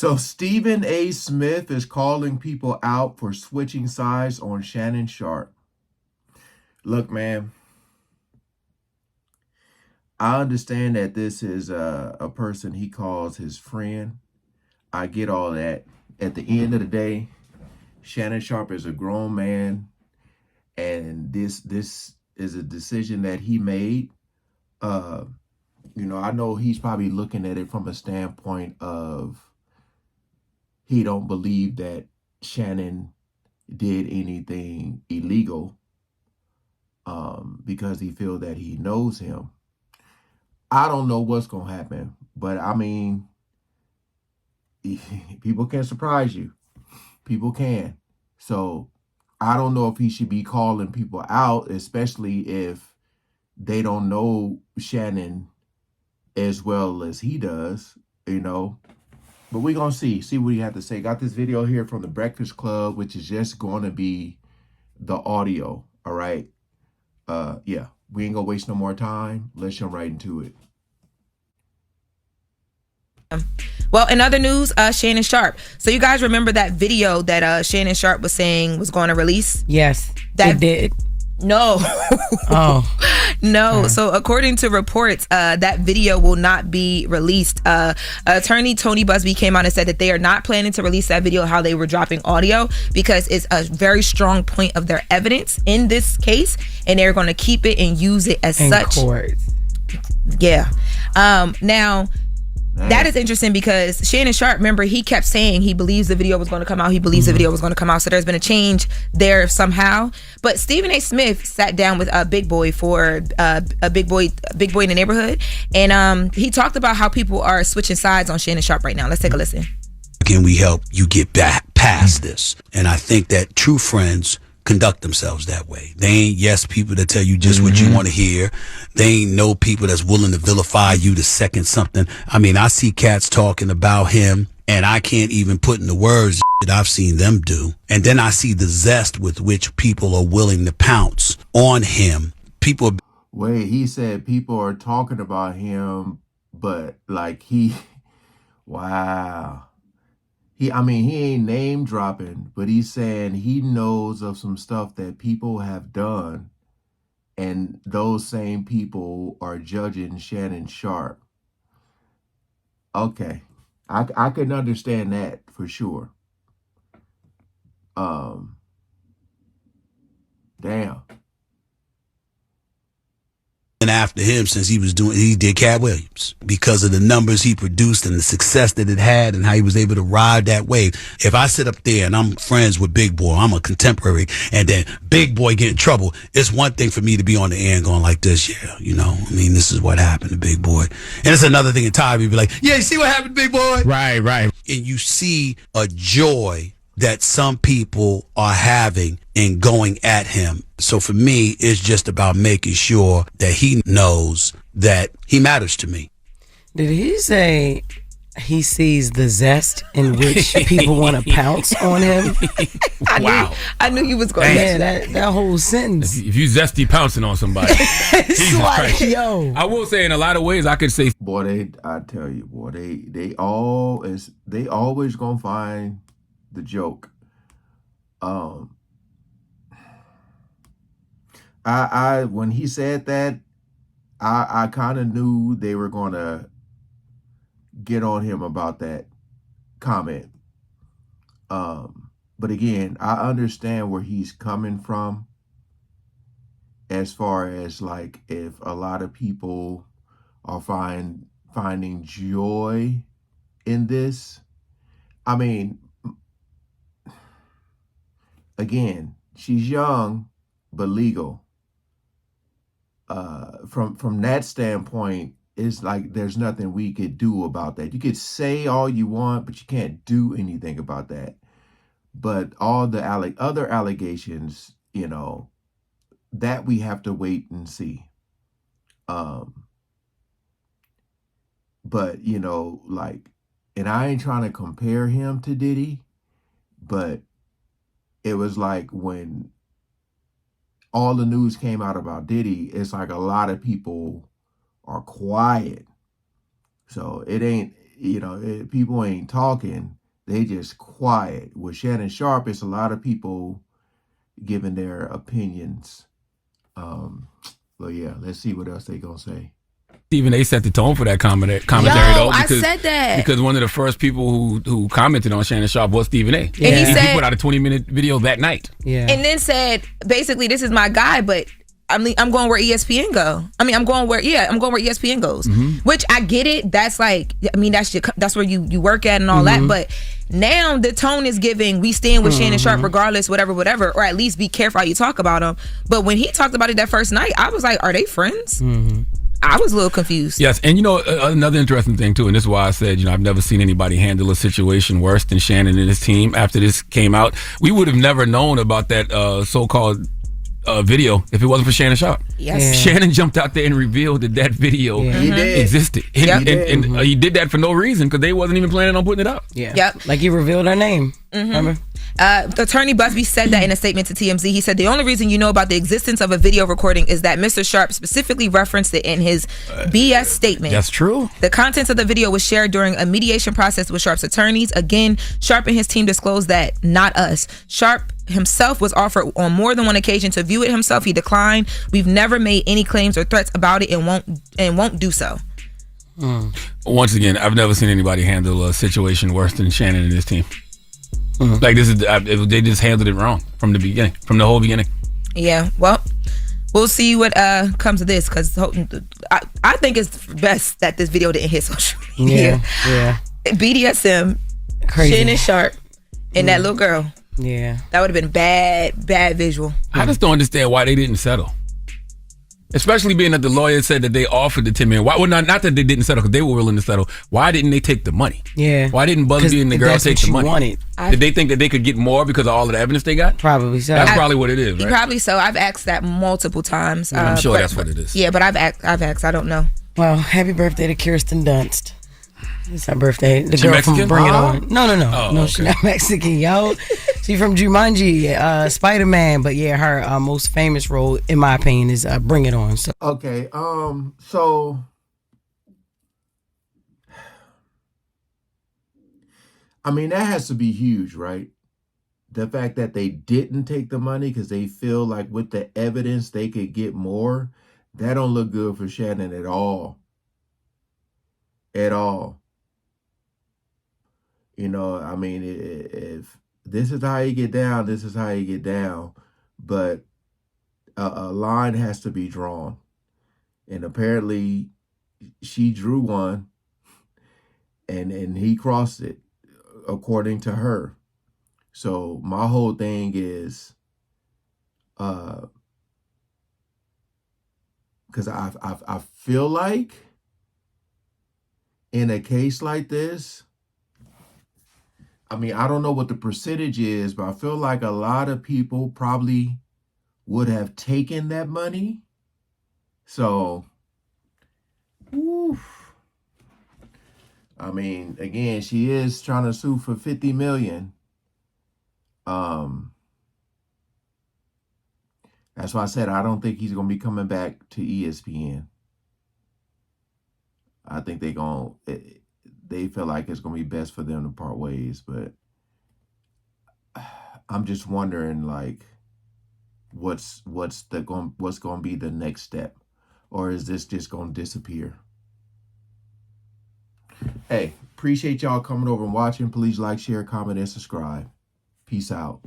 So Stephen A. Smith is calling people out for switching sides on Shannon Sharpe. Look, man, I understand that this is a person he calls his friend. I get all that. At the end of the day, Shannon Sharpe is a grown man, and this is a decision that he made. Uh, I know he's probably looking at it from a standpoint of he don't believe that Shannon did anything illegal, because he feel that he knows him. I don't know what's gonna happen, but I mean, people can surprise you. People can. So I don't know if he should be calling people out, especially if they don't know Shannon as well as he does, you know. But we're going to see what you have to say. Got this video here from the Breakfast Club, which is just going to be the audio. All right. Yeah, we ain't going to waste no more time. Let's jump right into it. Well, in other news, Shannon Sharpe. So you guys remember that video that Shannon Sharpe was saying was going to release? Yes, that it did. No. Oh. No. Okay. So according to reports, that video will not be released. Attorney Tony Busby came out and said that they are not planning to release that video, how they were dropping audio, because it's a very strong point of their evidence in this case, and they're going to keep it and use it as such. Court. Yeah. Now, that is interesting because Shannon Sharpe, remember, he kept saying he believes the video was going to come out. He believes the video was going to come out. So there's been a change there somehow. But Stephen A. Smith sat down with Big Boy for a Big Boy in the Neighborhood. And he talked about how people are switching sides on Shannon Sharpe right now. Let's take a listen. Can we help you get back past this? And I think that true friends conduct themselves that way. They ain't yes people that tell you just what you want to hear. They ain't no people that's willing to vilify you to second something. I mean, I see cats talking about him and I can't even put in the words that I've seen them do. And then I see the zest with which people are willing to pounce on him. People. Wait, he said people are talking about him, but like wow. He ain't name dropping, but he's saying he knows of some stuff that people have done, and those same people are judging Shannon Sharpe. Okay, I can understand that for sure. Damn. And after him, since he did Cat Williams, because of the numbers he produced and the success that it had and how he was able to ride that wave. If I sit up there and I'm friends with Big Boy, I'm a contemporary, and then Big Boy get in trouble, it's one thing for me to be on the end going like this, this is what happened to Big Boy. And it's another thing in time, you'd be like, yeah, you see what happened to Big Boy? Right. And you see a joy that some people are having in going at him. So for me, it's just about making sure that he knows that he matters to me. Did he say he sees the zest in which people want to pounce on him? I knew you was going to say that whole sentence. If you zesty pouncing on somebody. It's like, yo. I will say in a lot of ways I could say, boy, I tell you, boy, they always gonna find the joke. I when he said that, I kind of knew they were gonna get on him about that comment. But again, I understand where he's coming from as far as like if a lot of people are finding joy in this. I mean, again, she's young but legal. From that standpoint, it's like there's nothing we could do about that. You could say all you want, but you can't do anything about that. But all the other allegations, that we have to wait and see. But and I ain't trying to compare him to Diddy, but it was like when all the news came out about Diddy, it's like a lot of people are quiet. So it ain't, people ain't talking. They just quiet. With Shannon Sharpe, it's a lot of people giving their opinions. But yeah, let's see what else they gonna say. Stephen A. set the tone for that commentary though. I said that. Because one of the first people who commented on Shannon Sharpe was Stephen A. Yeah. And he said, put out a 20-minute video that night. Yeah. And then said, basically, this is my guy, but I'm going where ESPN go. I'm going where ESPN goes. Which I get it. That's like, that's where you work at and all that. But now the tone is giving, we stand with Shannon Sharpe regardless, whatever, or at least be careful how you talk about him. But when he talked about it that first night, I was like, are they friends? I was a little confused. Yes, and another interesting thing too, and this is why I said, I've never seen anybody handle a situation worse than Shannon and his team. After this came out, we would have never known about that so-called video if it wasn't for Shannon Sharpe. Yes. Yeah. Shannon jumped out there and revealed that video existed. And he did that for no reason because they wasn't even planning on putting it up. Yeah. Yep. Like he revealed her name. Remember? Attorney Busby said that in a statement to TMZ. He said the only reason you know about the existence of a video recording is that Mr. Sharpe specifically referenced it in his BS statement. That's true. The contents of the video was shared during a mediation process with Sharpe's attorneys. Again, Sharpe and his team disclosed that, not us. Sharpe himself was offered on more than one occasion to view it himself. He declined. We've never made any claims or threats about it and won't do so. Once again, I've never seen anybody handle a situation worse than Shannon and his team. Like they just handled it wrong from the whole beginning. Yeah, well, we'll see what comes of this, because I think it's best that this video didn't hit social media. Yeah. BDSM, Crazy. Shannon Sharpe, and that little girl. Yeah. That would have been bad visual. I just don't understand why they didn't settle. Especially being that the lawyer said that they offered the $10 million. Why? Well, not that they didn't settle, because they were willing to settle. Why didn't they take the money? Yeah. Why didn't Busby and the girl take the money? Wanted. Did they think that they could get more because of all of the evidence they got? Probably so. That's probably what it is, right? Probably so. I've asked that multiple times. I'm sure that's what it is. Yeah, but I've asked. I don't know. Well, happy birthday to Kirsten Dunst. It's her birthday. The She girl Mexican? from Bring It On. No. Oh, No, okay. she's not Mexican, yo. She from Jumanji, Spider-Man. But yeah, her most famous role, in my opinion, is Bring It On. So Okay, so that has to be huge, right? The fact that they didn't take the money because they feel like with the evidence they could get more, that don't look good for Shannon at all. At all. If this is how you get down, this is how you get down. But a line has to be drawn. And apparently she drew one and he crossed it, according to her. So my whole thing is, because I feel like in a case like this, I don't know what the percentage is, but I feel like a lot of people probably would have taken that money. So, oof. Again, she is trying to sue for $50 million. That's why I said I don't think he's gonna be coming back to ESPN. I think they feel like it's gonna be best for them to part ways, but I'm just wondering, like, what's gonna be the next step, or is this just gonna disappear? Hey, appreciate y'all coming over and watching. Please like, share, comment, and subscribe. Peace out.